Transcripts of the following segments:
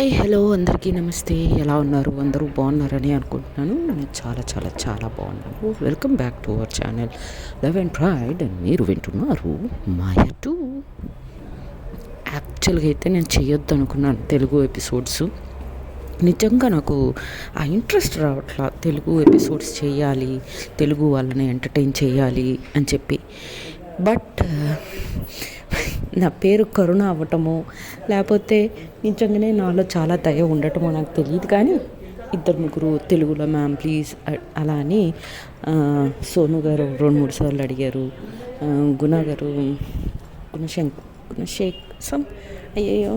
Hi hello అందరికీ నమస్తే. ఎలా ఉన్నారు? అందరూ బాగున్నారని అనుకుంటున్నాను. నేను చాలా చాలా చాలా బాగున్నాను. Welcome back to our channel love and pride. And మీరు వింటున్నారు మాయా టూ. యాక్చువల్గా అయితే నేను చేయొద్దు అనుకున్నాను తెలుగు ఎపిసోడ్స్. నిజంగా నాకు ఆ ఇంట్రెస్ట్ రావట్లా తెలుగు ఎపిసోడ్స్ చేయాలి, తెలుగు వాళ్ళని ఎంటర్టైన్ చేయాలి అని చెప్పి. బట్ నా పేరు కరుణ అవ్వటమో లేకపోతే నిజంగానే నాలో చాలా దయ ఉండటమో నాకు తెలియదు, కానీ ఇద్దరు ముగ్గురు తెలుగులో మ్యామ్ ప్లీజ్ అలా అని సోను గారు 2-3 సార్లు అడిగారు. గుణ గారు గుణశేఖ్ సమ్ అయ్యయ్యో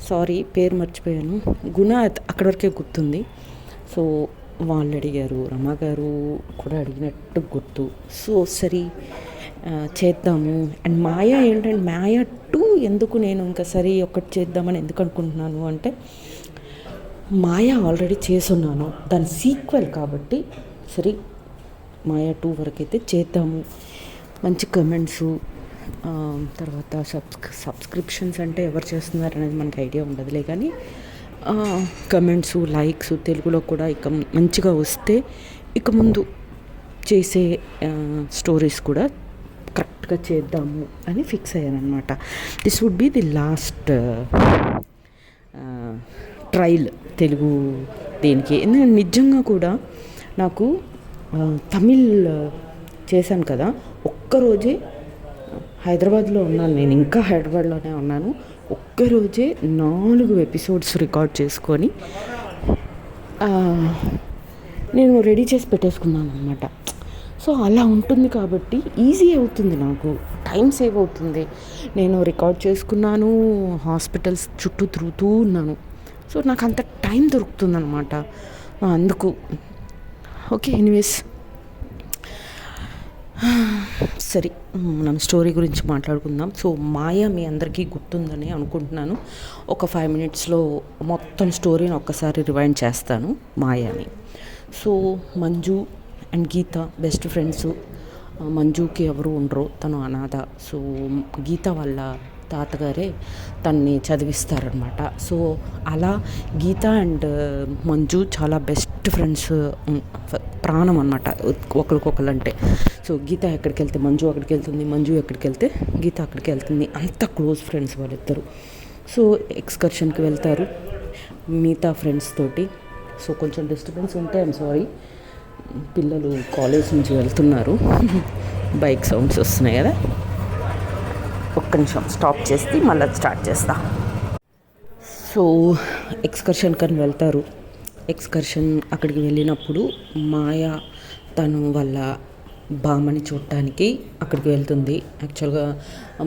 సారీ పేరు మర్చిపోయాను. గుణ అక్కడి వరకే గుర్తుంది. సో వాళ్ళు అడిగారు, రమా గారు కూడా అడిగినట్టు గుర్తు. సో సరే చేద్దాము. అండ్ మాయా ఏంటంటే మాయా 2 ఎందుకు నేను ఇంకా సరే ఒకటి చేద్దామని ఎందుకు అనుకుంటున్నాను అంటే, మాయా ఆల్రెడీ చేసున్నాను, దాని సీక్వెల్ కాబట్టి సరే మాయా 2 వరకు అయితే చేద్దాము. మంచి కమెంట్స్, తర్వాత సబ్స్క్రిప్షన్స్ అంటే ఎవరు చేస్తున్నారు అనేది మనకి ఐడియా ఉండదులే, కానీ కమెంట్స్ లైక్స్ తెలుగులో కూడా ఇక మంచిగా వస్తే ఇక ముందు చేసే స్టోరీస్ కూడా కరెక్ట్గా చేద్దాము అని ఫిక్స్ అయ్యాను అనమాట. This would be the last trial Telugu దేనికి. ఎందుకంటే నిజంగా కూడా నాకు తమిళ్ చేశాను కదా, ఒక్కరోజే హైదరాబాద్లో ఉన్నాను, నేను ఇంకా హైదరాబాద్లోనే ఉన్నాను. ఒక్కరోజే 4 ఎపిసోడ్స్ రికార్డ్ చేసుకొని నేను రెడీ చేసి పెట్టేసుకున్నాను అనమాట. సో అలా ఉంటుంది కాబట్టి ఈజీ అవుతుంది, నాకు టైం సేవ్ అవుతుంది. నేను రికార్డ్ చేసుకున్నాను, హాస్పిటల్స్ చుట్టూ తిరుగుతూ ఉన్నాను. సో నాకు అంత టైం దొరుకుతుందనమాట. అందుకు ఓకే. ఎనీవేస్ సరే, మనం స్టోరీ గురించి మాట్లాడుకుందాం. సో మాయా మీ అందరికీ గుర్తుందని అనుకుంటున్నాను. ఒక 5 మినిట్స్లో మొత్తం స్టోరీని ఒక్కసారి రివైండ్ చేస్తాను మాయాని. So Manju and Geetha best friends. మంజుకి ఎవరు ఉండరు, తను అనాథ. సో గీత వాళ్ళ తాతగారే తన్ని చదివిస్తారనమాట. సో అలా గీత అండ్ మంజు చాలా బెస్ట్ ఫ్రెండ్స్, ప్రాణం అనమాట ఒకరికొకరు అంటే. సో గీత ఎక్కడికి వెళ్తే మంజు అక్కడికి వెళ్తుంది, మంజు ఎక్కడికి వెళ్తే గీత అక్కడికి వెళ్తుంది. అంత క్లోజ్ ఫ్రెండ్స్ వాళ్ళిద్దరు. సో ఎక్స్కర్షన్కి వెళ్తారు మిగతా ఫ్రెండ్స్ తోటి. సో కొంచెం డిస్టర్బెన్స్ ఉంటే ఐఎమ్ సారీ, పిల్లలు కాలేజ్ నుంచి వెళ్తున్నారు, బైక్ సౌండ్స్ వస్తున్నాయి కదా. ఒక్క నిమిషం స్టాప్ చేసి మళ్ళీ స్టార్ట్ చేస్తా. సో ఎక్స్కర్షన్ కని వెళ్తారు. ఎక్స్కర్షన్ అక్కడికి వెళ్ళినప్పుడు మాయా తను వాళ్ళ బామ్మని చూడటానికి అక్కడికి వెళ్తుంది. యాక్చువల్గా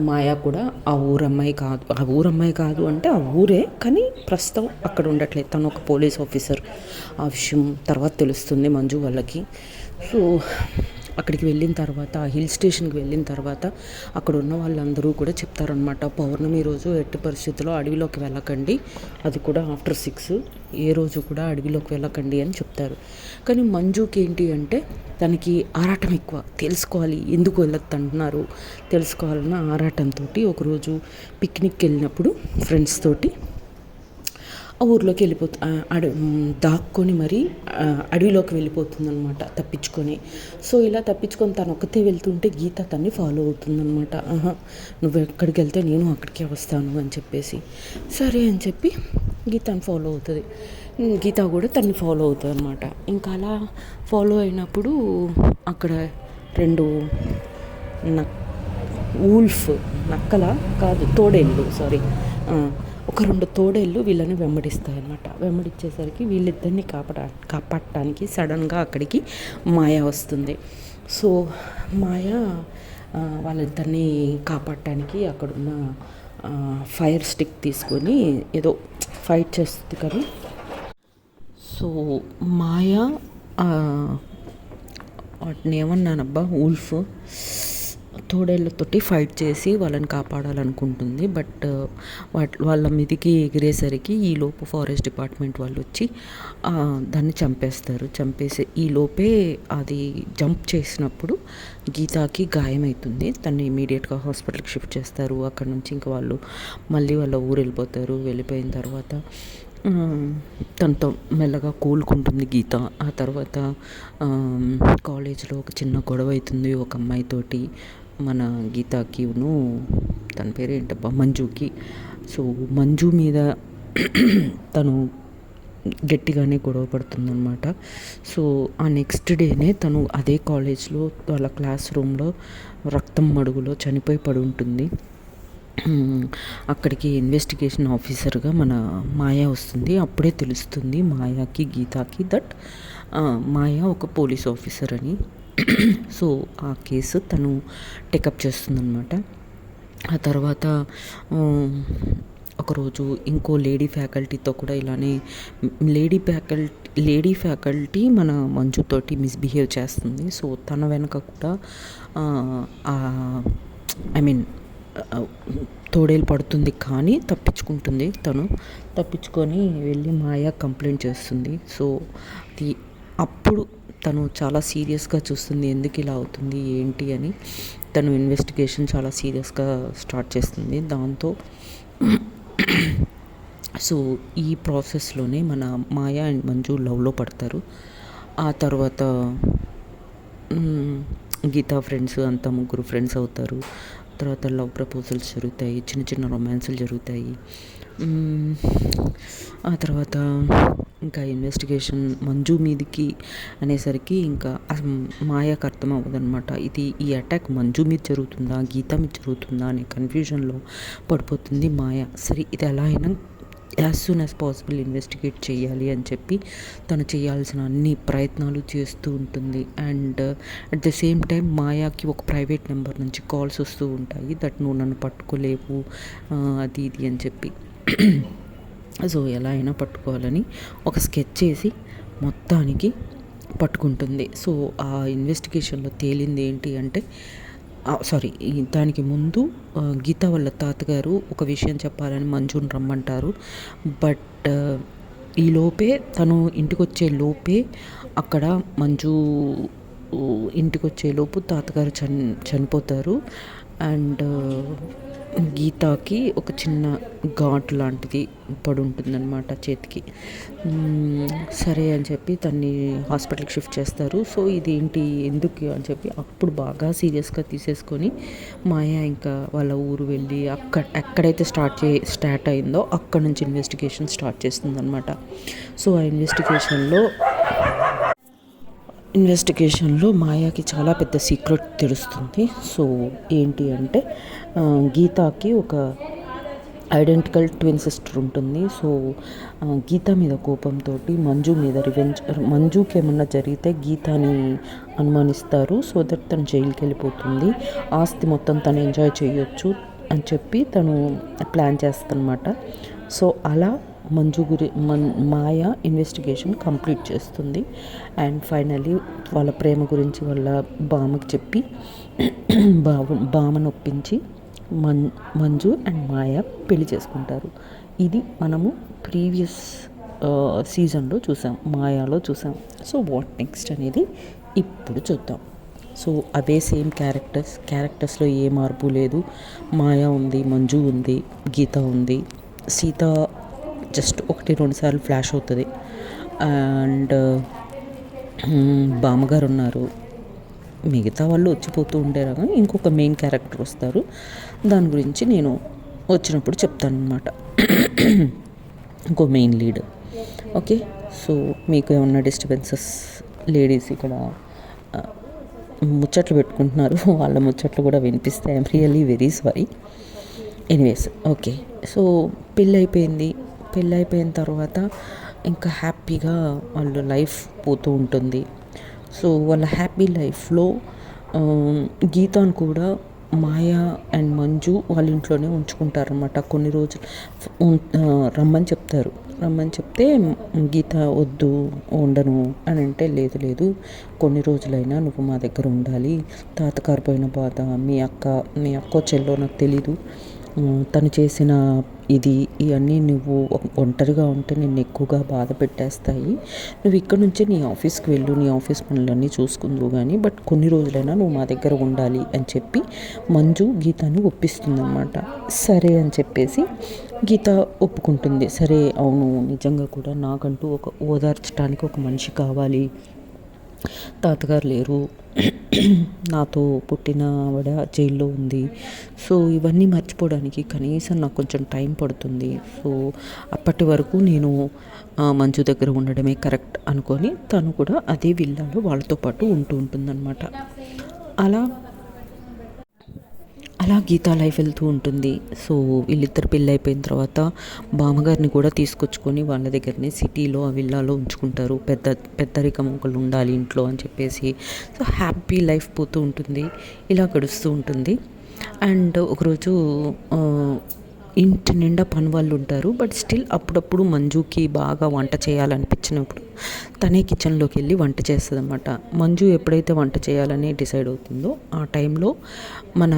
మాయా కూడా ఆ ఊరమ్మాయి కాదు అంటే ఆ ఊరే, కానీ ప్రస్తుతం అక్కడ ఉండట్లేదు. తను ఒక పోలీస్ ఆఫీసర్. ఆ విషయం తర్వాత తెలుస్తుంది మంజు వాళ్ళకి. సో అక్కడికి వెళ్ళిన తర్వాత, ఆ హిల్ స్టేషన్కి వెళ్ళిన తర్వాత అక్కడ ఉన్న వాళ్ళందరూ కూడా చెప్తారనమాట, పౌర్ణమి రోజు ఎట్టి పరిస్థితుల్లో అడవిలోకి వెళ్ళకండి, అది కూడా ఆఫ్టర్ 6, ఏ రోజు కూడా అడవిలోకి వెళ్ళకండి అని చెప్తారు. కానీ మంజుకి ఏంటి అంటే తనకి ఆరాటం ఎక్కువ, తెలుసుకోవాలి ఎందుకు వెళ్ళొద్దు అంటున్నారు తెలుసుకోవాలన్న ఆరాటంతో ఒకరోజు పిక్నిక్కి వెళ్ళినప్పుడు ఫ్రెండ్స్ తోటి ఆ ఊర్లోకి దాక్కొని మరి అడవిలోకి వెళ్ళిపోతుందనమాట తప్పించుకొని. సో ఇలా తప్పించుకొని తను ఒక్కతే వెళ్తుంటే గీత తన్ని ఫాలో అవుతుందనమాట. నువ్వు ఎక్కడికి వెళ్తే నేను అక్కడికే వస్తాను అని చెప్పేసి, సరే అని చెప్పి గీతను ఫాలో అవుతుంది. గీత కూడా తన్ని ఫాలో అవుతుంది అనమాట. ఇంకా అలా ఫాలో అయినప్పుడు అక్కడ 2 నక్కల కాదు తోడేళ్ళు, సారీ, ఒక 2 తోడేళ్ళు వీళ్ళని వెంబడిస్తాయన్నమాట. వెంబడించేసరికి వీళ్ళిద్దరిని కాపాడటానికి సడన్గా అక్కడికి మాయా వస్తుంది. సో మాయా వాళ్ళిద్దరిని కాపాడటానికి అక్కడున్న ఫైర్ స్టిక్ తీసుకొని ఏదో ఫైట్ చేస్తుంది కదా. సో మాయా వాటిని ఏమన్నానబ్బా, తోడేళ్ళతోటి ఫైట్ చేసి వాళ్ళని కాపాడాలనుకుంటుంది. బట్ వాళ్ళ మీదికి ఎగిరేసరికి ఈలోపు ఫారెస్ట్ డిపార్ట్మెంట్ వాళ్ళు వచ్చి దాన్ని చంపేస్తారు. చంపేసి ఈలోపే అది జంప్ చేసినప్పుడు గీతాకి గాయమవుతుంది. తను ఇమీడియట్గా హాస్పిటల్కి షిఫ్ట్ చేస్తారు. అక్కడ నుంచి ఇంకా వాళ్ళు మళ్ళీ వాళ్ళ ఊరు వెళ్ళిపోతారు. వెళ్ళిపోయిన తర్వాత తనతో మెల్లగా కోలుకుంటుంది గీత. ఆ తర్వాత కాలేజ్లో ఒక చిన్న గొడవ అవుతుంది ఒక అమ్మాయితోటి, మన గీతాకిను తన పేరు ఏంటబ్బా మంజుకి. సో మంజు మీద తను గట్టిగానే గొడవ పడుతుందన్నమాట. సో ఆ నెక్స్ట్ డేనే తను అదే కాలేజ్లో వాళ్ళ క్లాస్ రూమ్లో రక్తం మడుగులో చనిపోయి పడి ఉంటుంది. అక్కడికి ఇన్వెస్టిగేషన్ ఆఫీసర్గా మన మాయా వస్తుంది. అప్పుడే తెలుస్తుంది మాయాకి గీతాకి దట్ మాయా ఒక పోలీస్ ఆఫీసర్ అని. సో ఆ కేసు తను టేకప్ చేస్తుందన్నమాట. ఆ తర్వాత ఒకరోజు ఇంకో లేడీ ఫ్యాకల్టీతో కూడా ఇలానే లేడీ ఫ్యాకల్టీ మన మంజుతోటి మిస్బిహేవ్ చేస్తుంది. సో తన వెనక కూడా ఐ మీన్ తోడేలు పడుతుంది, కానీ తప్పించుకుంటుంది. తను తప్పించుకొని వెళ్ళి మాయా కంప్లైంట్ చేస్తుంది. సో అప్పుడు తను చాలా సీరియస్గా చూస్తుంది, ఎందుకు ఇలా అవుతుంది ఏంటి అని. తను ఇన్వెస్టిగేషన్ చాలా సీరియస్గా స్టార్ట్ చేస్తుంది. దాంతో సో ఈ ప్రాసెస్లోనే మన మాయా అండ్ మంజు లవ్లో పడతారు. ఆ తర్వాత గీతా ఫ్రెండ్స్ అంతా ముగ్గురు ఫ్రెండ్స్ అవుతారు. తర్వాత లవ్ ప్రపోజల్స్ జరుగుతాయి, చిన్న చిన్న రొమాన్సులు జరుగుతాయి. ఆ తర్వాత ఇంకా ఇన్వెస్టిగేషన్ మంజు మీదికి అనేసరికి ఇంకా మాయాకు అర్థం అవ్వదన్నమాట. ఈ అటాక్ మంజు మీద జరుగుతుందా గీత మీద జరుగుతుందా అనే కన్ఫ్యూజన్లో పడిపోతుంది మాయా. సరే ఇది ఎలా అయినా as soon as possible investigate చేయాలి అని చెప్పి తను చేయాల్సిన అన్ని ప్రయత్నాలు చేస్తూ ఉంటుంది. And at the same time మాయాకి ఒక ప్రైవేట్ నెంబర్ నుంచి కాల్స్ వస్తూ ఉంటాయి దట్ నువ్వు నన్ను పట్టుకోలేవు అది ఇది అని చెప్పి. సో ఎలా అయినా పట్టుకోవాలని ఒక స్కెచ్ చేసి మొత్తానికి పట్టుకుంటుంది. సో ఆ ఇన్వెస్టిగేషన్లో తేలింది ఏంటి అంటే దానికి ముందు గీత వాళ్ళ తాతగారు ఒక విషయం చెప్పాలని మంజుని రమ్మంటారు. బట్ ఈ లోపే తను ఇంటికి వచ్చే లోపే అక్కడ మంజు ఇంటికి వచ్చే లోపు తాతగారు చనిపోతారు. అండ్ గీతాకి ఒక చిన్న ఘాటు లాంటిది పడి ఉంటుందన్నమాట చేతికి. సరే అని చెప్పి తన్ని హాస్పిటల్కి షిఫ్ట్ చేస్తారు. సో ఇదేంటి ఎందుకు అని చెప్పి అప్పుడు బాగా సీరియస్గా తీసేసుకొని మాయా ఇంకా వాళ్ళ ఊరు వెళ్ళి ఎక్కడైతే స్టార్ట్ అయిందో అక్కడ నుంచి ఇన్వెస్టిగేషన్ స్టార్ట్ చేస్తుందన్నమాట. సో ఆ ఇన్వెస్టిగేషన్లో మాయాకి చాలా పెద్ద సీక్రెట్ తెలుస్తుంది. సో ఏంటి అంటే గీతాకి ఒక ఐడెంటికల్ ట్విన్ సిస్టర్ ఉంటుంది. సో గీత మీద కోపంతో మంజు మీద మంజుకి ఏమన్నా జరిగితే గీతాని అనుమానిస్తారు. సో దట్ తను జైలుకి వెళ్ళిపోతుంది, ఆస్తి మొత్తం తను ఎంజాయ్ చేయొచ్చు అని చెప్పి తను ప్లాన్ చేస్తుందన్నమాట. సో అలా మాయా ఇన్వెస్టిగేషన్ కంప్లీట్ చేస్తుంది. అండ్ ఫైనల్లీ వాళ్ళ ప్రేమ గురించి వాళ్ళ బామ్మకి చెప్పి బామ్మను ఒప్పించి మంజు అండ్ మాయా పెళ్లి చేసుకుంటారు. ఇది మనము ప్రీవియస్ సీజన్లో చూసాం, మాయాలో చూసాం. సో వాట్ నెక్స్ట్ అనేది ఇప్పుడు చూద్దాం. సో అవే సేమ్ క్యారెక్టర్స్లో ఏ మార్పు లేదు. మాయా ఉంది, మంజు ఉంది, గీత ఉంది, సీత జస్ట్ 1-2 సార్లు ఫ్లాష్ అవుతుంది. అండ్ బామ్మగారు ఉన్నారు, మిగతా వాళ్ళు వచ్చిపోతూ ఉండేరా కానీ ఇంకొక మెయిన్ క్యారెక్టర్ వస్తారు. దాని గురించి నేను వచ్చినప్పుడు చెప్తాను అనమాట. ఇంకో మెయిన్ లీడ్. ఓకే, సో మీకు ఏమన్నా డిస్టర్బెన్సెస్, లేడీస్ ఇక్కడ ముచ్చట్లు పెట్టుకుంటున్నారు, వాళ్ళ ముచ్చట్లు కూడా వినిపిస్తే I'm really very sorry. Anyways okay, so పెళ్ళి అయిపోయిన తర్వాత ఇంకా హ్యాపీగా వాళ్ళ లైఫ్ పోతూ ఉంటుంది. సో వాళ్ళ హ్యాపీ లైఫ్లో గీతాను కూడా మాయ అండ్ మంజు వాళ్ళ ఇంట్లోనే ఉంచుకుంటారనమాట కొన్ని రోజులు. రమ్మని చెప్తారు. రమ్మని చెప్తే గీత వద్దు ఉండను అని అంటే, లేదు లేదు కొన్ని రోజులైనా నువ్వు మా దగ్గర ఉండాలి, తాతగారు పోయిన బాధ, మీ అక్క చెల్లో నాకు తెలీదు, తను చేసిన ఇవన్నీ నువ్వు ఒంటరిగా ఉంటే నిన్ను ఎక్కువగా బాధ పెట్టేస్తాయి. నువ్వు ఇక్కడ నుంచే నీ ఆఫీస్కి వెళ్ళు, నీ ఆఫీస్ పనులన్నీ చూసుకుందువు కానీ, బట్ కొన్ని రోజులైనా నువ్వు మా దగ్గర ఉండాలి అని చెప్పి మంజు గీతను ఒప్పిస్తుందన్నమాట. సరే అని చెప్పేసి గీత ఒప్పుకుంటుంది. సరే అవును, నిజంగా కూడా నాకంటూ ఓదార్చడానికి ఒక మనిషి కావాలి, తాతగారు లేరు, నాతో పుట్టిన ఆవిడ జైల్లో ఉంది, సో ఇవన్నీ మర్చిపోవడానికి కనీసం నాకు కొంచెం టైం పడుతుంది, సో అప్పటి వరకు నేను మంజు దగ్గర ఉండడమే కరెక్ట్ అనుకొని తను కూడా అదే విల్లాలో వాళ్ళతో పాటు ఉంటుందన్నమాట. అలా అలా గీతా లైఫ్ వెళ్తూ ఉంటుంది. సో వీళ్ళిద్దరు పెళ్ళి అయిపోయిన తర్వాత బామ్మగారిని కూడా తీసుకొచ్చుకొని వాళ్ళ దగ్గరనే సిటీలో ఆ విల్లాలో ఉంచుకుంటారు. పెద్దరికం ఒకళ్ళు ఉండాలి ఇంట్లో అని చెప్పేసి. సో హ్యాపీ లైఫ్ పోతూ ఉంటుంది, ఇలా గడుస్తూ ఉంటుంది. అండ్ ఒకరోజు ఇంటి నిండా పని వాళ్ళు ఉంటారు, బట్ స్టిల్ అప్పుడప్పుడు మంజుకి బాగా వంట చేయాలనిపించినప్పుడు తనే కిచెన్లోకి వెళ్ళి వంట చేస్తుంది అనమాట. మంజు ఎప్పుడైతే వంట చేయాలని డిసైడ్ అవుతుందో ఆ టైంలో మన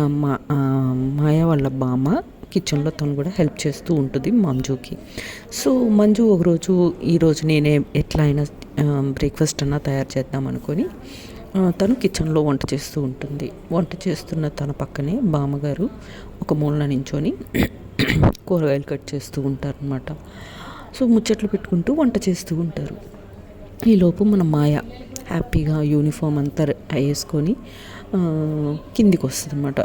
మాయ వాళ్ళ బామ్మ కిచెన్లో తను కూడా హెల్ప్ చేస్తూ ఉంటుంది మంజుకి. సో మంజు ఈరోజు నేనే ఎట్లా అయినా బ్రేక్ఫాస్ట్ అన్నా తయారు చేద్దాం అనుకొని తను కిచెన్లో వంట చేస్తూ ఉంటుంది. వంట చేస్తున్న తన పక్కనే బామ్మగారు ఒక మూలన నించొని కూరగాయలు కట్ చేస్తూ ఉంటారనమాట. సో ముచ్చట్లు పెట్టుకుంటూ వంట చేస్తూ ఉంటారు. ఈలోపు మన మాయ హ్యాపీగా యూనిఫామ్ అంతా వేసుకొని కిందికి వస్తుంది అనమాట.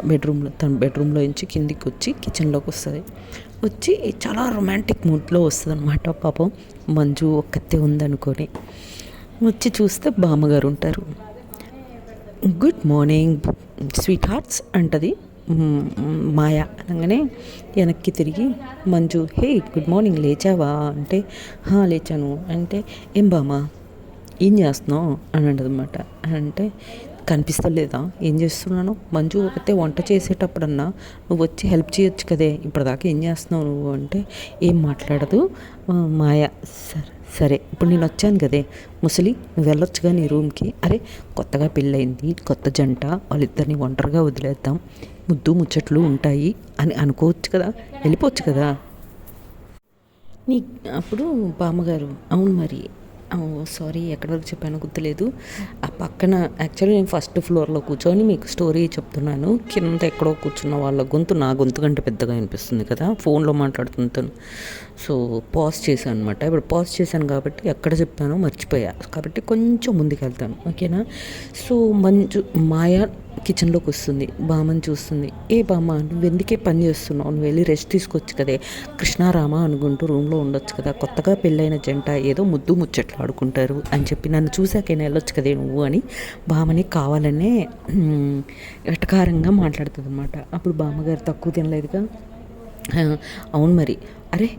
తన బెడ్రూమ్లో నుంచి కిందికి వచ్చి కిచెన్లోకి వస్తుంది. వచ్చి చాలా రొమాంటిక్ మూడ్లో వస్తుంది అనమాట. పాపం మంజు ఒక్కతే ఉందనుకొని వచ్చి చూస్తే బామ్మగారు ఉంటారు. గుడ్ మార్నింగ్ స్వీట్ హార్ట్స్ అంటది మాయ. అనగానే వెనక్కి తిరిగి మంజు, హే గుడ్ మార్నింగ్, లేచావా అంటే, లేచాను అంటే, ఏం బామ్మ ఏం చేస్తున్నావు అని అంటదన్నమాట. అంటే కనిపిస్తలేదా ఏం చేస్తున్నాను? మంజు ఒకతే వంట చేసేటప్పుడన్నా నువ్వు వచ్చి హెల్ప్ చేయొచ్చు కదే, ఇప్పటిదాకా ఏం చేస్తున్నావు నువ్వు అంటే ఏం మాట్లాడదు మాయ. సరే ఇప్పుడు నేను వచ్చాను కదే ముసలి, నువ్వు వెళ్ళొచ్చుగా నీ రూమ్కి. అరే కొత్తగా పెళ్ళయింది, కొత్త జంట, వాళ్ళిద్దరిని ఒంటరిగా వదిలేద్దాం, ముద్దు ముచ్చట్లు ఉంటాయి అని అనుకోవచ్చు కదా, వెళ్ళిపోవచ్చు కదా. అప్పుడు బామ్మగారు, అవును మరి, సారీ ఎక్కడి వరకు చెప్పానో గుర్తులేదు, ఆ పక్కన యాక్చువల్లీ నేను ఫస్ట్ ఫ్లోర్లో కూర్చొని మీకు స్టోరీ చెప్తున్నాను, కింద ఎక్కడో కూర్చున్న వాళ్ళ గొంతు నా గొంతు కంటే పెద్దగా అనిపిస్తుంది కదా ఫోన్లో మాట్లాడుతుంటాను. సో పాజ్ చేశాను అనమాట. ఇప్పుడు పాజ్ చేశాను కాబట్టి ఎక్కడ చెప్పానో మర్చిపోయా, కాబట్టి కొంచెం ముందుకు వెళ్తాను, ఓకేనా. సో మాయ కిచెన్లోకి వస్తుంది, బామ్మని చూస్తుంది. ఏ బామ్మ నువ్వు ఎందుకే పని చేస్తున్నావు, నువ్వు వెళ్ళి రెస్ట్ తీసుకోవచ్చు కదే, కృష్ణారామ అనుకుంటూ రూమ్లో ఉండొచ్చు కదా, కొత్తగా పెళ్ళైన జంట ఏదో ముద్దు ముచ్చట్లు ఆడుకుంటారు అని చెప్పి నన్ను చూసాకైనా వెళ్ళొచ్చు కదే నువ్వు అని బామ్మని కావాలనే వెటకారంగా మాట్లాడుతుంది అనమాట. అప్పుడు బామ్మగారు తక్కువ తినలేదుగా, అవును మరి, అరే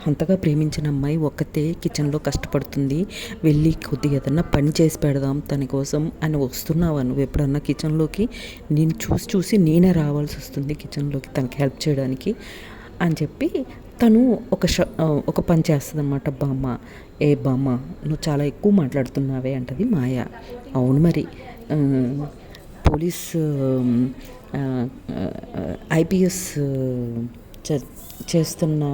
అంతగా ప్రేమించిన అమ్మాయి ఒక్కతే కిచెన్లో కష్టపడుతుంది, వెళ్ళి కొద్దిగా ఏదన్నా పని చేసి పెడదాం తన కోసం అని వస్తున్నావా నువ్వు ఎప్పుడన్నా కిచెన్లోకి? నేను చూసి నేనే రావాల్సి వస్తుంది కిచెన్లోకి తనకి హెల్ప్ చేయడానికి అని చెప్పి తను ఒక పని చేస్తుంది అనమాట బామ్మ. ఏ బామ్మ నువ్వు చాలా ఎక్కువ మాట్లాడుతున్నావే అంటది మాయ. అవును మరి, పోలీస్ ఐపీఎస్ చేస్తున్న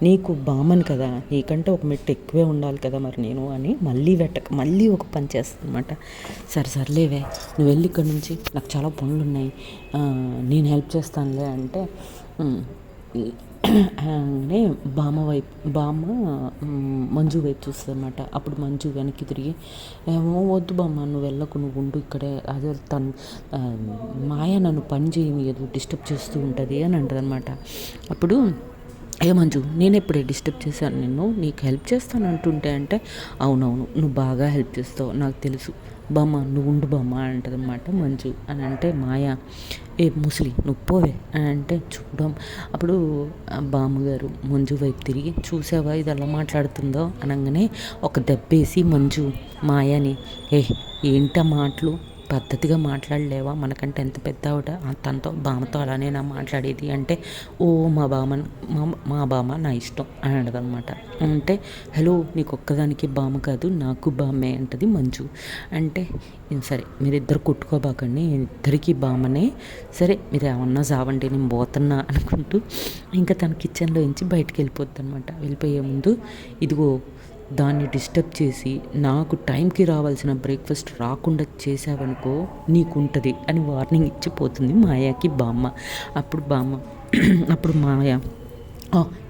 నీకు బామ్మని కదా, నీకంటే ఒక మెట్టు ఎక్కువే ఉండాలి కదా మరి నేను అని మళ్ళీ ఒక పని చేస్తుంది అనమాట. సర్లేవే నువ్వు వెళ్ళి ఇక్కడ నుంచి, నాకు చాలా పనులు ఉన్నాయి, నేను హెల్ప్ చేస్తానులే అంటే అని బామ్మ మంజు వైపు చూస్తుంది అనమాట. అప్పుడు మంజు వెనక్కి తిరిగి, ఏమో వద్దు బామ్మ నువ్వు వెళ్ళకు, నువ్వు ఉండు ఇక్కడే, అదే మాయ నన్ను పని చేయదు, డిస్టర్బ్ చేస్తూ ఉంటుంది అని అంటది అనమాట. అప్పుడు ఏ మంజు నేను ఎప్పుడే డిస్టర్బ్ చేశాను నిన్ను, నీకు హెల్ప్ చేస్తాను అంటుంటే అంటే, అవునవును నువ్వు బాగా హెల్ప్ చేస్తావు నాకు తెలుసు బామ్మ, నువ్వు ఉండు బామ్మ అంటదన్నమాట మంజు. అని అంటే మాయ, ఏ ముసలి నువ్వు పోవే అని అంటే చూడడం. అప్పుడు బామ్మగారు మంజు వైపు తిరిగి, చూసావా ఇది ఎలా మాట్లాడుతుందో అనగానే ఒక దెబ్బేసి మంజు మాయని, ఏంట మాటలు, పద్ధతిగా మాట్లాడలేవా, మనకంటే ఎంత పెద్ద ఆవిడ తనతో బామ్మతో అలానే నా మాట్లాడేది అంటే, ఓ మా బామ్మ మా బామ్మ నా ఇష్టం అని అనమాట. అంటే హలో నీకు ఒక్కదానికి బామ్మ కాదు నాకు బామ్మే అంటది మంజు. అంటే సరే మీరిద్దరు కొట్టుకోబాకండి, ఇద్దరికి బామ్మనే, సరే మీరు ఏమన్నా సావండి నేను పోతున్నా అనుకుంటూ ఇంకా తన కిచెన్లో నుంచి బయటకు వెళ్ళిపోద్ది అనమాట. వెళ్ళిపోయే ముందు ఇదిగో దాన్ని డిస్టర్బ్ చేసి నాకు టైంకి రావాల్సిన బ్రేక్ఫాస్ట్ రాకుండా చేసావనుకో నీకుంటుంది అని వార్నింగ్ ఇచ్చిపోతుంది మాయాకి బామ్మ. అప్పుడు బామ్మ అప్పుడు మాయ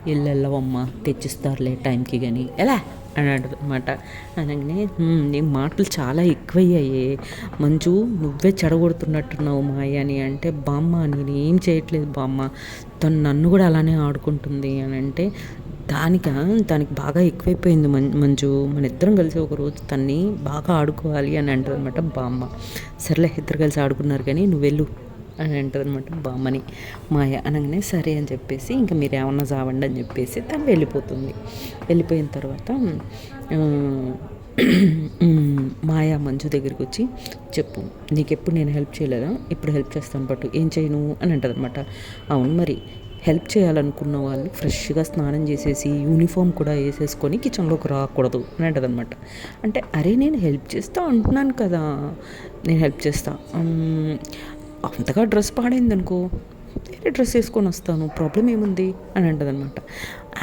వెళ్ళవమ్మ తెచ్చిస్తారులే టైంకి కానీ ఎలా అని అనమాట. అనగానే నీ మాటలు చాలా ఎక్కువయ్యాయి మంజు, నువ్వే చెడగొడుతున్నట్టున్నావు మాయని అంటే, బామ్మ నేనేం చేయట్లేదు బామ్మ, తను నన్ను కూడా అలానే ఆడుకుంటుంది అని అంటే, దానికి బాగా ఎక్కువైపోయింది మంజు, మన ఇద్దరం కలిసి ఒకరోజు తన్ని బాగా ఆడుకోవాలి అని అంటుంది అనమాట బామ్మ. సర్లే ఇద్దరు కలిసి ఆడుకున్నారు కానీ నువ్వు వెళ్ళు అని అంటుంది అనమాట బామ్మని. మాయ అనగానే సరే అని చెప్పేసి ఇంకా మీరు ఏమన్నా చావండి అని చెప్పేసి తను వెళ్ళిపోతుంది. వెళ్ళిపోయిన తర్వాత మాయ మంజు దగ్గరికి వచ్చి, చెప్పు నీకెప్పుడు నేను హెల్ప్ చేయలేదా, ఇప్పుడు హెల్ప్ చేస్తాను బట్ ఏం చేయను అని అంటుంది అనమాట. అవును మరి హెల్ప్ చేయాలనుకున్న వాళ్ళు ఫ్రెష్గా స్నానం చేసేసి యూనిఫామ్ కూడా వేసేసుకొని కిచెన్లోకి రాకూడదు అని అంటది అనమాట. అంటే అరే నేను హెల్ప్ చేస్తా అంటున్నాను కదా, నేను హెల్ప్ చేస్తా, అంతగా డ్రెస్ పాడైంది అనుకో వేరే డ్రెస్ వేసుకొని వస్తాను, ప్రాబ్లం ఏముంది అని అంటదనమాట.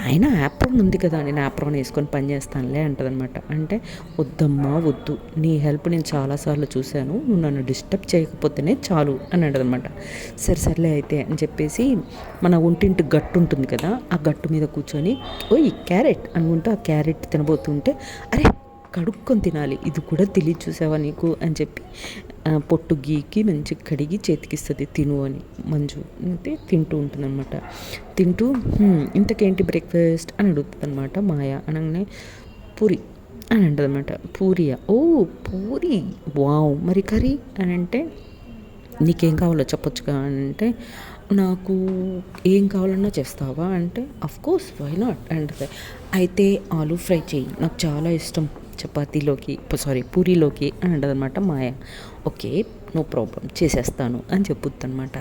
ఆయన యాప్రాన్ ఉంది కదా, నేను యాప్రాన్ వేసుకొని పని చేస్తానులే అంటదనమాట. అంటే వద్దమ్మా వద్దు, నీ హెల్ప్ నేను చాలాసార్లు చూశాను, నువ్వు నన్ను డిస్టర్బ్ చేయకపోతేనే చాలు అని అంటదనమాట. సర్లే అయితే అని చెప్పేసి మన ఒంటింటి గట్టు ఉంటుంది కదా, ఆ గట్టు మీద కూర్చొని ఓయ్ క్యారెట్ అనుకుంటూ ఆ క్యారెట్ తినబోతుంటే, అరే కడుక్కొని తినాలి, ఇది కూడా తెలియదు చూసావా నీకు అని చెప్పి పొట్టు గీకి మంచి కడిగి చేతికిస్తుంది, తిను అని మంజు అయితే తింటూ ఉంటుంది అనమాట. తింటూ ఇంతకేంటి బ్రేక్ఫాస్ట్ అని అడుగుతుంది అనమాట మాయ. అనగానే పూరి అని అంటుంది అనమాట. పూరియా, ఓ పూరి, వావ్, మరి కర్రీ అని అంటే నీకేం కావాలో చెప్పొచ్చుగా అని అంటే, నాకు ఏం కావాలన్నా చేస్తావా అంటే అఫ్కోర్స్ వై నాట్ అంటే, అయితే ఆలూ ఫ్రై చెయ్యి, నాకు చాలా ఇష్టం చపాతీలోకి పూరీలోకి అని అంటదనమాట మాయ. ఓకే నో ప్రాబ్లం చేసేస్తాను అని చెప్పుద్ది అనమాట.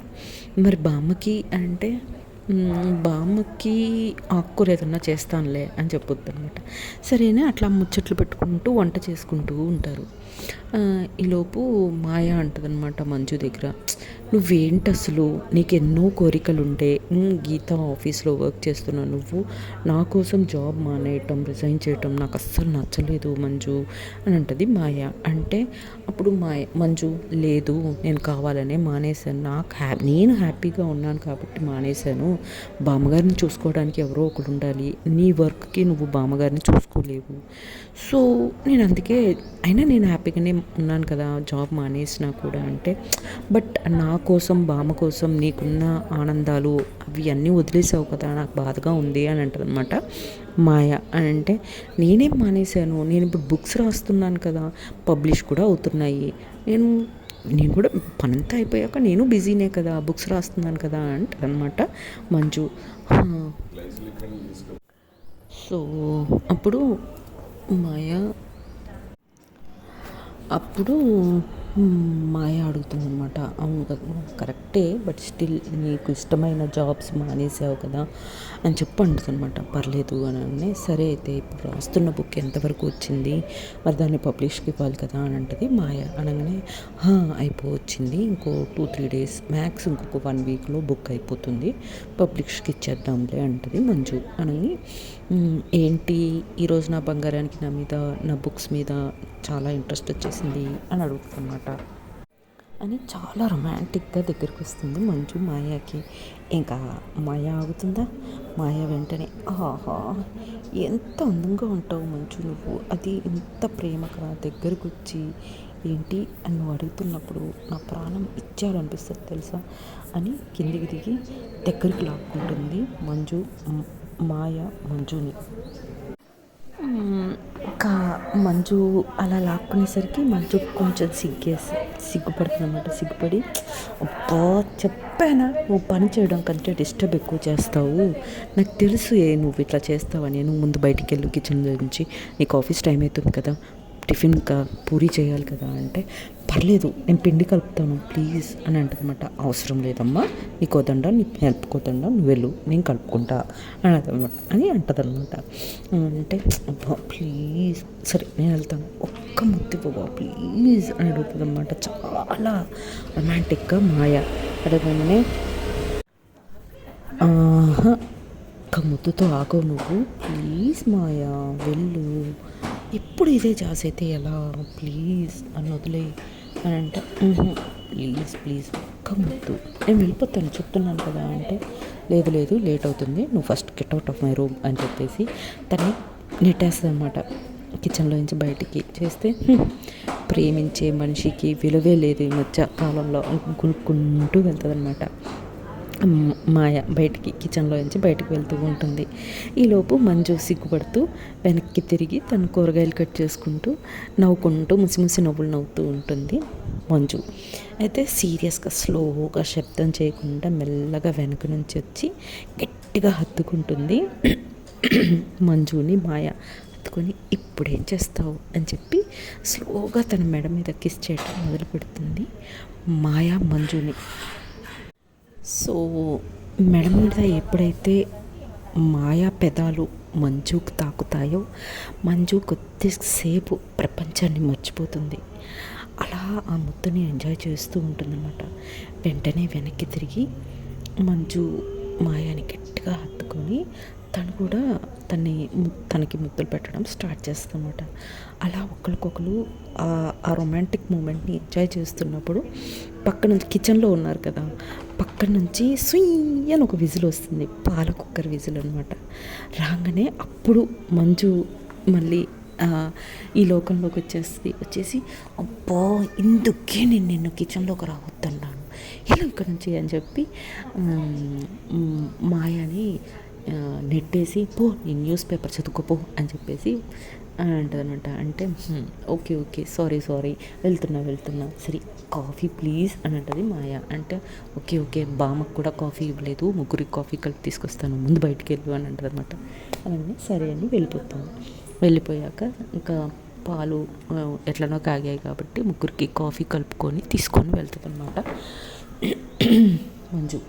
మరి బామ్మకి అంటే బామ్మకి ఆకుకూర ఏదన్నా చేస్తానులే అని చెప్పుద్ది అనమాట. సరేనే అట్లా ముచ్చట్లు పెట్టుకుంటూ వంట చేసుకుంటూ ఉంటారు. ఈలోపు మాయ అంటదనమాట మంజు దగ్గర, నువ్వేంటి అసలు, నీకు ఎన్నో కోరికలు ఉంటే గీత ఆఫీస్లో వర్క్ చేస్తున్నావు, నువ్వు నా కోసం జాబ్ మానేయటం రిజైన్ చేయటం నాకు అస్సలు నచ్చలేదు మంజు అని అంటది మాయ. అంటే అప్పుడు మంజు లేదు నేను కావాలనే మానేశాను, నేను హ్యాపీగా ఉన్నాను కాబట్టి మానేశాను, బామ్మగారిని చూసుకోవడానికి ఎవరో ఒకరు ఉండాలి, నీ వర్క్కి నువ్వు బామ్మగారిని చూసుకోలేవు, సో నేను అందుకే, అయినా నేను హ్యాపీగానే ఉన్నాను కదా జాబ్ మానేసినా కూడా అంటే, బట్ నా కోసం బామ్మ కోసం నీకున్న ఆనందాలు అవి అన్నీ వదిలేసావు కదా, నాకు బాధగా ఉంది అని అంటదనమాట మాయ. అని అంటే నేనేం మానేశాను, నేను ఇప్పుడు బుక్స్ రాస్తున్నాను కదా, పబ్లిష్ కూడా అవుతున్నాయి, నేను కూడా పనంతా అయిపోయాక నేను బిజీనే కదా, బుక్స్ రాస్తున్నాను కదా అంటదనమాట మంజు. సో అప్పుడు మాయ అడుగుతుందనమాట, అవును కదా కరెక్టే, బట్ స్టిల్ నీకు ఇష్టమైన జాబ్స్ మానేసావు కదా అని చెప్పి అంటుందనమాట. పర్లేదు అని సరే అయితే ఇప్పుడు రాస్తున్న బుక్ ఎంతవరకు వచ్చింది, మరి దాన్ని పబ్లిష్కి ఇవ్వాలి కదా అని అంటది మాయ. అనగానే అయిపోవచ్చింది, ఇంకో 2-3 డేస్ మ్యాక్స్, ఇంకొక 1 వీక్లో బుక్ అయిపోతుంది, పబ్లిష్కి ఇచ్చేద్దాంలే అంటది మంజు. అని ఏంటి ఈరోజు నా బంగారానికి నా మీద నా బుక్స్ మీద చాలా ఇంట్రెస్ట్ వచ్చేసింది అని అడుగుతుందన్నమాట. అని చాలా రొమాంటిక్గా దగ్గరికి వస్తుంది మంజు మాయాకి. ఇంకా మాయ ఆగుతుందా, మాయ వెంటనే ఆహా ఎంత అందంగా ఉంటావు మంజు నువ్వు, అది ఇంత ప్రేమగా దగ్గరకు వచ్చి ఏంటి అని నువ్వు అడుగుతున్నప్పుడు నా ప్రాణం ఇచ్చారనిపిస్తుంది తెలుసా అని కిందికి దిగి దగ్గరికి లాక్కుంటుంది మాయ మంజుని. ఇంకా మంజు అలా లాక్కునేసరికి మంజు కొంచెం సిగ్గుపడుతుందన్నమాట. సిగ్గుపడి అబ్బా చెప్పానా నువ్వు పని చేయడం కంటే డిస్టర్బ్ ఎక్కువ చేస్తావు, నాకు తెలుసు నువ్వు ఇట్లా చేస్తావని, నువ్వు ముందు బయటికి వెళ్ళు కిచెన్ నుంచి, నీకు ఆఫీస్ టైం అవుతుంది కదా, టిఫిన్ పూరి చేయాలి కదా అంటే, పర్లేదు నేను పిండి కలుపుతాను ప్లీజ్ అని అంటదనమాట. అవసరం లేదమ్మా, నీ కోదండ నీ హెల్ప్ కోదండ నువ్వు వెళ్ళు, నేను కలుపుకుంటా అని అంటదనమాట. అంటే అబ్బా ప్లీజ్ సరే నేను వెళ్తాను, ఒక్క ముద్దు బాబా ప్లీజ్ అని అడుగుతుంది అనమాట. చాలా రొమాంటిక్గా మాయ అడగగానే ఒక్క ముద్దుతో ఆగవు నువ్వు, ప్లీజ్ మాయా వెళ్ళు, ఎప్పుడు ఇదే జాస్ అయితే ఎలా, ప్లీజ్ అని వదిలే అని అంటే, ప్లీజ్ ప్లీజ్ ఒక్క ముద్దు, నేను వెళ్ళిపోతాను చెప్తున్నాను కదా అంటే, లేదు లేదు లేట్ అవుతుంది, నువ్వు first get out of my room అని చెప్పేసి తన్ని నెట్టేస్తుంది అనమాట. కిచెన్లో నుంచి బయటికి చేస్తే ప్రేమించే మనిషికి విలువే లేదు ఈ మధ్య కాలంలో కొనుక్కుంటూ వెళ్తుంది అనమాట. మాయ బయటికి కిచెన్లో నుంచి బయటికి వెళ్తూ ఉంటుంది. ఈలోపు మంజు సిగ్గుపడుతూ వెనక్కి తిరిగి తను కూరగాయలు కట్ చేసుకుంటూ నవ్వుకుంటూ ముసి నవ్వులు నవ్వుతూ ఉంటుంది మంజు. అయితే సీరియస్గా స్లోగా శబ్దం చేయకుండా మెల్లగా వెనక నుంచి వచ్చి గట్టిగా హత్తుకుంటుంది మంజుని మాయ. హత్తుకొని ఇప్పుడేం చేస్తావు అని చెప్పి స్లోగా తన మెడ మీద కిస్ చేయటం మొదలు పెడుతుంది మాయ మంజుని. సో మెడ మీద ఎప్పుడైతే మాయా పెదాలు మంజుకు తాకుతాయో మంజు కొద్దిసేపు ప్రపంచాన్ని మర్చిపోతుంది. అలా ఆ ముద్దుని ఎంజాయ్ చేస్తూ ఉంటుందన్నమాట. వెంటనే వెనక్కి తిరిగి మంజు మాయాని గట్టిగా హత్తుకొని తను కూడా తనకి ముద్దులు పెట్టడం స్టార్ట్ చేస్తుందన్నమాట. అలా ఒకరికొకరు ఆ రొమాంటిక్ మూమెంట్ని ఎంజాయ్ చేస్తున్నప్పుడు పక్క నుంచి కిచెన్లో ఉన్నారు కదా, పక్క నుంచి సుయ్ అని ఒక విజిల్ వస్తుంది, పాల కుక్కర్ విజిల్ అనమాట. రాగానే అప్పుడు మంజు మళ్ళీ ఈ లోకంలోకి వచ్చేసి అబ్బా ఇందుకే నేను నిన్ను కిచెన్లోకి రావద్దన్నాను, ఇలా ఇక్కడ నుంచి అని చెప్పి మాయాని నెట్టేసి పో నీ న్యూస్ పేపర్ చదువుకోపో అని చెప్పేసి అంటదనమాట. అంటే ఓకే ఓకే సారీ వెళ్తున్నా సరే కాఫీ ప్లీజ్ అని అంటది మాయ. అంటే ఓకే బామ్మకు కూడా కాఫీ ఇవ్వలేదు, ముగ్గురికి కాఫీ కలిపి తీసుకొస్తాను, ముందు బయటికి వెళ్ళు అని అంటది అనమాట. అవన్నీ సరే అని వెళ్ళిపోతాను. వెళ్ళిపోయాక ఇంకా పాలు ఎట్లనో కాగాయి కాబట్టి ముగ్గురికి కాఫీ కలుపుకొని తీసుకొని వెళ్తుంది అనమాట మంజు.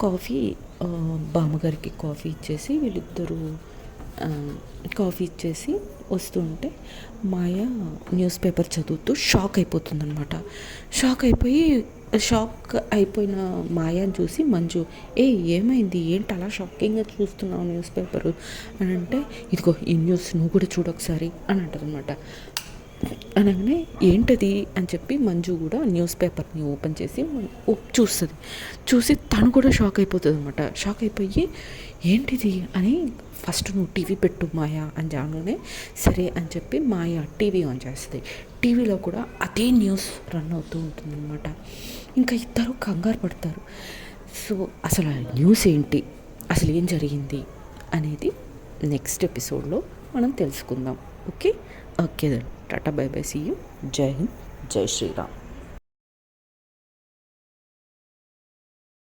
కాఫీ బామ్మగారికి కాఫీ ఇచ్చేసి వీళ్ళిద్దరూ కాఫీ ఇచ్చేసి వస్తుంటే మాయ న్యూస్ పేపర్ చదువుతూ షాక్ అయిపోతుందన్నమాట. షాక్ అయిపోయిన మాయని చూసి మంజు ఏమైంది ఏంటి అలా షాకింగ్గా చూస్తున్నావు న్యూస్ పేపరు అని అంటే, ఇదిగో ఈ న్యూస్ నువ్వు కూడా చూడొకసారి అని అంటారనమాట. అనగానే ఏంటది అని చెప్పి మంజు కూడా న్యూస్ పేపర్ని ఓపెన్ చేసి చూస్తుంది. చూసి తను కూడా షాక్ అయిపోతుంది అనమాట. షాక్ అయిపోయి ఏంటిది అని ఫస్ట్ నువ్వు టీవీ పెట్టు మాయా అని జాగానే సరే అని చెప్పి మాయ టీవీ ఆన్ చేస్తుంది. టీవీలో కూడా అదే న్యూస్ రన్ అవుతూ ఉంటుంది అనమాట. ఇంకా ఇద్దరు కంగారు పడతారు. సో అసలు న్యూస్ ఏంటి, అసలు ఏం జరిగింది అనేది నెక్స్ట్ ఎపిసోడ్లో మనం తెలుసుకుందాం. Okay then tata bye bye, see you, జై హింద్, జై శ్రీరామ్.